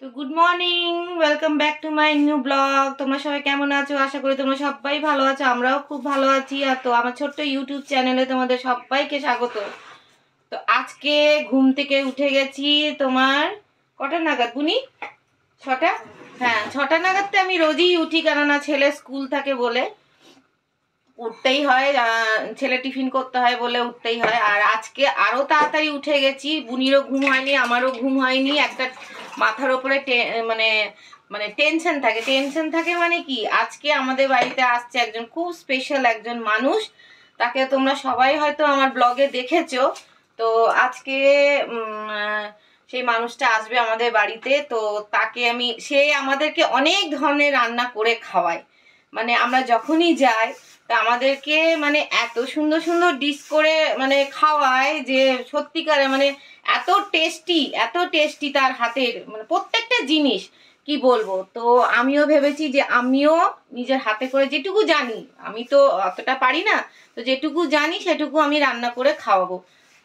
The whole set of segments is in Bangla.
তো good morning, welcome back to my new blog. তোমরা সবাই কেমন আছো? আশা করি তোমরা সবাই ভালো আছো, আমরাও খুব ভালো আছি। আর তো আমার ছোট্ট ইউটিউব চ্যানেলে তোমাদের সবাইকে স্বাগত। তো আজকে ঘুম থেকে উঠে গেছি তোমার কটা নাগাদ বুনি? 6টা। হ্যাঁ, 6টা নাগাদতে আমি রোজই উঠি, কেননা ছেলে স্কুল থাকে বলে উঠতেই হয়, ছেলে টিফিন করতে হয় বলে উঠতেই হয়। আর আজকে আরো তাড়াতাড়ি উঠে গেছি, বুনিরও ঘুম হয়নি, আমারও ঘুম হয়নি। একটা মাথার ওপরে মানে মানে টেনশন থাকে মানে কি, আজকে আমাদের বাড়িতে আসছে একজন খুব স্পেশাল একজন মানুষ। তাকে তোমরা সবাই হয়তো আমার ব্লগে দেখেছো। তো আজকে সেই মানুষটা আসবে আমাদের বাড়িতে। তো তাকে সে আমাদেরকে অনেক ধরনের রান্না করে খাওয়ায়। মানে আমরা যখনই যাই তা আমাদেরকে মানে এত সুন্দর সুন্দর ডিশ করে মানে খাওয়ায় যে সত্যিকারে মানে এত টেস্টি তার হাতের মানে প্রত্যেকটা জিনিস কি বলবো। তো আমিও ভেবেছি যে আমিও নিজের হাতে করে যেটুকু জানি, আমি তো অতটা পারি না, তো যেটুকু জানি সেটুকু আমি রান্না করে খাওয়াবো।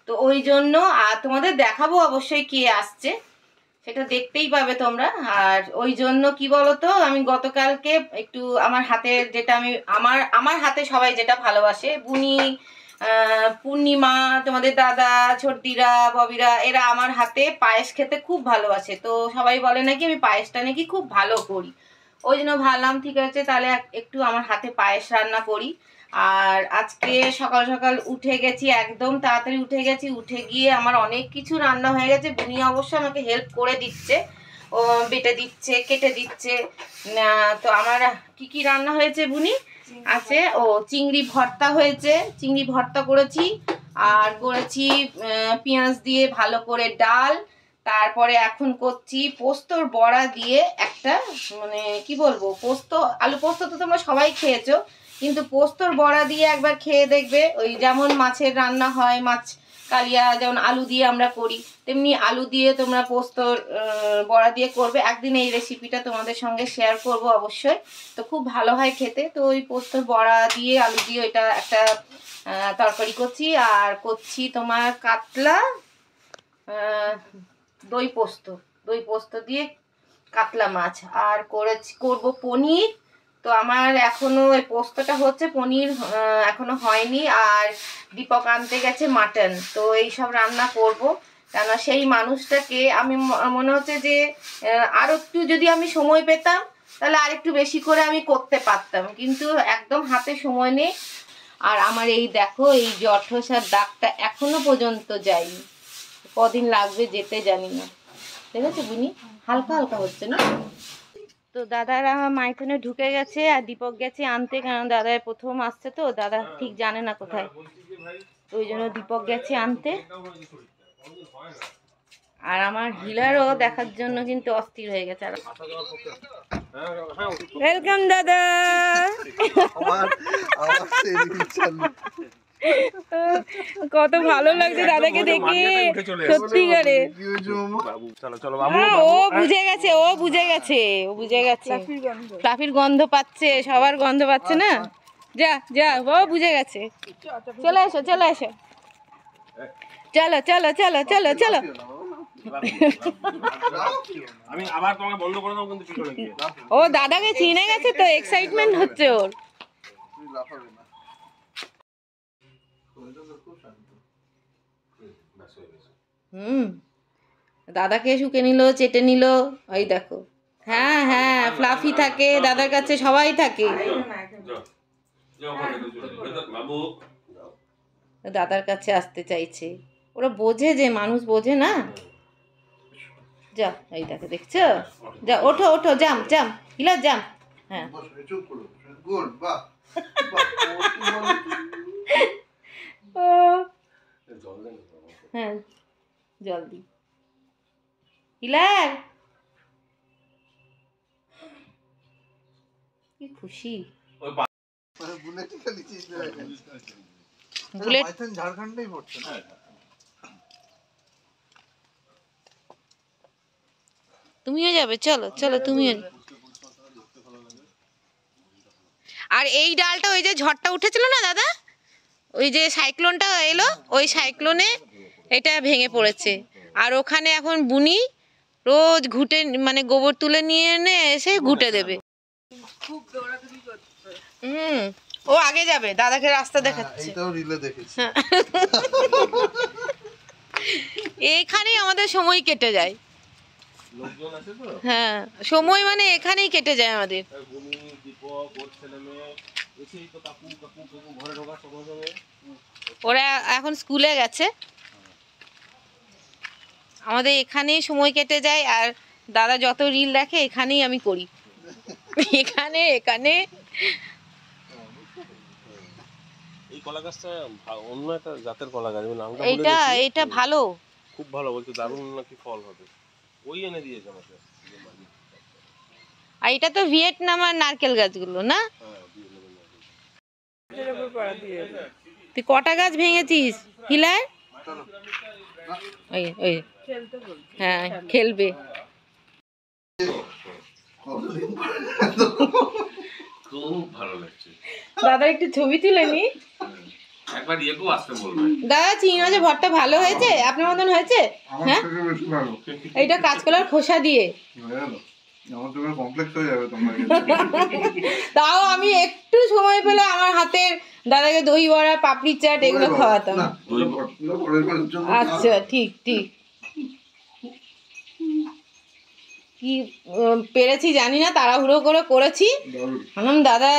তো ওই জন্য আর তোমাদের দেখাবো অবশ্যই কে আসছে, সেটা দেখতেই পাবে তোমরা। আর ওই জন্য কি বলতো, আমি গতকালকে একটু আমার হাতে যেটা আমি আমার হাতে সবাই যেটা ভালোবাসে, বুনি, পূর্ণিমা, তোমাদের দাদা, ছোটদিরা, ববিরা, এরা আমার হাতে পায়েস খেতে খুব ভালোবাসে। তো সবাই বলে নাকি আমি পায়েসটা নাকি খুব ভালো করি। ওই জন্য ভাবলাম ঠিক আছে তাহলে একটু আমার হাতে পায়েস রান্না করি। আর আজকে সকাল সকাল উঠে গেছি, একদম তাড়াতাড়ি উঠে গেছি। উঠে গিয়ে আমার অনেক কিছু রান্না হয়ে গেছে, বুনি অবশ্য আমাকে হেল্প করে দিচ্ছে, ও বেটে দিচ্ছে, কেটে দিচ্ছে। তো আমার কি কি রান্না হয়েছে বুনি? আছে চিংড়ি ভর্তা হয়েছে, চিংড়ি ভর্তা করেছি। আর করেছি পেঁয়াজ দিয়ে ভালো করে ডাল। তারপরে এখন করছি পোস্তর বড়া দিয়ে একটা মানে কি বলবো, আলু পোস্ত তো তোমরা সবাই খেয়েছো, কিন্তু পোস্তর বড়া দিয়ে একবার খেয়ে দেখবে। ওই যেমন মাছের রান্না হয়, মাছ কালিয়া যেমন আলু দিয়ে আমরা করি, তেমনি আলু দিয়ে তোমরা পোস্তর বড়া দিয়ে করবে। একদিন এই রেসিপিটা তোমাদের সঙ্গে শেয়ার করব অবশ্যই। তো খুব ভালো হয় খেতে। তো ওই পোস্তর বড়া দিয়ে আলু দিয়ে এটা একটা তরকারি করছি। আর করছি তোমার কাতলা দই পোস্ত দিয়ে কাতলা মাছ। আর করব পনির। তো আমার এখনো ওই পোস্তটা হচ্ছে, পনির এখনো হয়নি। আর দীপক আনতে গেছে মাটন। তো এইসব রান্না করব, কেন সেই মানুষটাকে আমি মনে হচ্ছে যে আর একটু যদি আমি সময় পেতাম তাহলে আর একটু বেশি করে আমি করতে পারতাম, কিন্তু একদম হাতে সময় নেই। আর আমার এই দেখো এই জঠোসার দাগটা এখনো পর্যন্ত যায়নি, কদিন লাগবে যেতে জানি না। দেখেছো বুনি, হালকা হালকা হচ্ছে না। তো দাদারা মাইথনে ঢুকে গেছে আর দীপক গেছে আনতে, কারণ দাদার প্রথম আসছে তো দাদা ঠিক জানে না কোথায়, ওই জন্য দীপক গেছে আনতে। আর আমার হিলারও দেখার জন্য কিন্তু অস্থির হয়ে গেছে। ওয়েলকাম দাদা। কত ভালো লাগছে দাদাকে দেখে, সত্যিকারে। ও বুঝে গেছে ফ্লাফির গন্ধ পাচ্ছে, সবার গন্ধ পাচ্ছে না। যা যা, ও বুঝে গেছে। চলে এসো চলো, ও দাদাকে চিনে গেছে তো, এক্সাইটমেন্ট হচ্ছে ওর। দাদাকে শুকে নিল, চেটে নিল, ওই দেখো। হ্যাঁ হ্যাঁ, ফ্লাফি থাকে দাদার কাছে, সবাই থাকে দাদার কাছে আসতে চাইছে। ওরা বোঝে, যে মানুষ বোঝে না। যা, এই দেখো, দেখছো? যা, ওঠো, জাম হিলা জাম। হ্যাঁ হ্যাঁ, জল দি হিলার, কি খুশি। ঝাড়খণ্ডেই পড়ছে না? তুমিও যাবে? চলো তুমিও। আর এই ডালটা, ওই যে ঝড়টা উঠেছিল না দাদা, ওই যে সাইক্লোনটা এলো, ওই সাইক্লোনে এটা ভেঙে পড়েছে। আর ওখানে এখন বুনি রোজ ঘুটে মানে গোবর তুলে নিয়ে এনে এসে ঘুটে দেবে। ও আগে যাবে, দাদাকে রাস্তা দেখাচ্ছে। এইখানেই আমাদের সময় কেটে যায়। হ্যাঁ, সময় মানে এখানেই কেটে যায় আমাদের। ওরা এখন স্কুলে গেছে, আমাদের এখানেই সময় কেটে যায়। আর দাদা যত রিল দেখে এখানেই আমি করি, এখানে এখানে। এই কলা গাছটা অন্য একটা জাতের কলা গাছ, নামটা এটা ভালো, খুব ভালো বলতে, দারুণ নাকি ফল হবে। ওই এনে দিয়েছে আমাকে। আর এটা তো ভিয়েতনাম আর নারকেল গাছগুলো না? তুই কটা গাছ ভেঙেছিস হিলার? হ্যাঁ, খেলবে। খুব ভালো লাগছে। দাদা একটু ছবি তুলে নি। একবার ইয়েকেও আসতে বলবে। দাদা চিংড়ি মাছের ভর্তা ভালো হয়েছে? আপনার মতন হয়েছে? হ্যাঁ, এইটা কাঁচকলার খোসা দিয়ে। তাও আমি একটু সময় পেলে আমার হাতের দাদাকে দই বড়া, পাপড়ি চাট এগুলো খাওয়াতাম। আচ্ছা, ঠিক ঠিক। কি পেরেছি জানি না, তাড়াহুড়ো করে করেছি। দাদা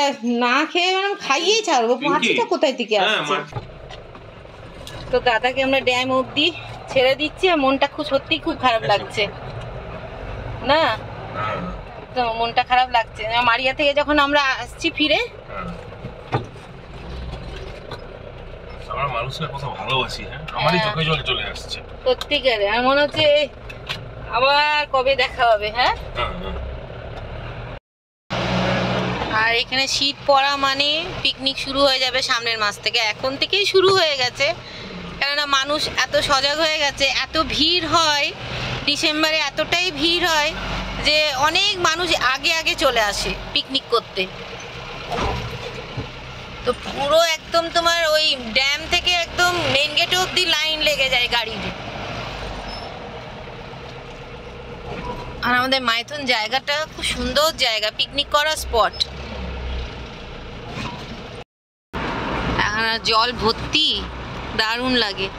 না খেয়ে খাইয়েই ছাড়বো। মাছটা কোথায় থেকে আসছে? তো দাদাকে আমরা ড্যাম অবধি ছেড়ে দিচ্ছি, আর মনটা সত্যিই খুব খারাপ লাগছে না? তো মনটা খারাপ লাগছে। মারিয়া থেকে যখন আমরা আসছি ফিরে, আমরা মানুষের কথা ভালোবাসি, হ্যাঁ, আমারই চোখে জল চলে আসছে সত্যিকারে। আর মনে হচ্ছে আবার কবে দেখা হবে। হ্যাঁ, আর এখানে শীত পড়া মানে পিকনিক শুরু হয়ে যাবে সামনের মাস থেকে। এখন থেকেই শুরু হয়ে গেছে, কেননা মানুষ এত সজাগ হয়ে গেছে। এত ভিড় হয় ডিসেম্বরে, এতটাই ভিড় হয় যে অনেক মানুষ আগে আগে চলে আসে পিকনিক করতে। তো পুরো একদম তোমার ওই ড্যাম থেকে একদম মেন গেট অবধি লাইন লেগে যায় গাড়ির। আর আমাদের মাইথন জায়গাটা খুব সুন্দর জায়গা, পিকনিক করার স্পট। এখন জল ভর্তি, দারুণ লাগে।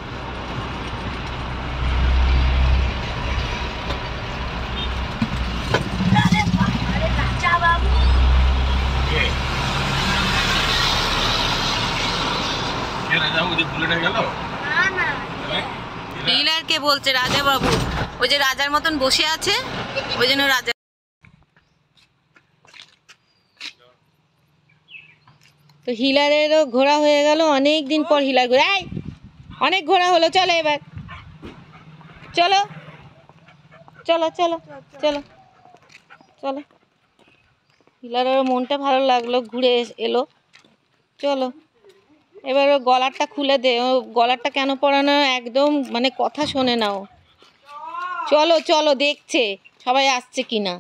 হিলারকে বলছে রাজা বাবু, ওই যে রাজার মতন বসে আছে, ওই জন্য রাজা। তো হিলারেরও ঘোরা হয়ে গেল, অনেক দিন পর হিলার ঘোরা। অনেক ঘোরা হলো, চলো এবার চলো চলো চলো চলো চলো। হিলারেরও মনটা ভালো লাগলো, ঘুরে এলো। চলো এবার ও গলারটা খুলে দে। ও গলারটা কেন পরানো একদম মানে কথা শোনে না ও। চলো চলো, দেখছে সবাই আসছে কিনা।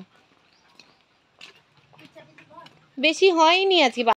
বেশি হয়নি আজকে।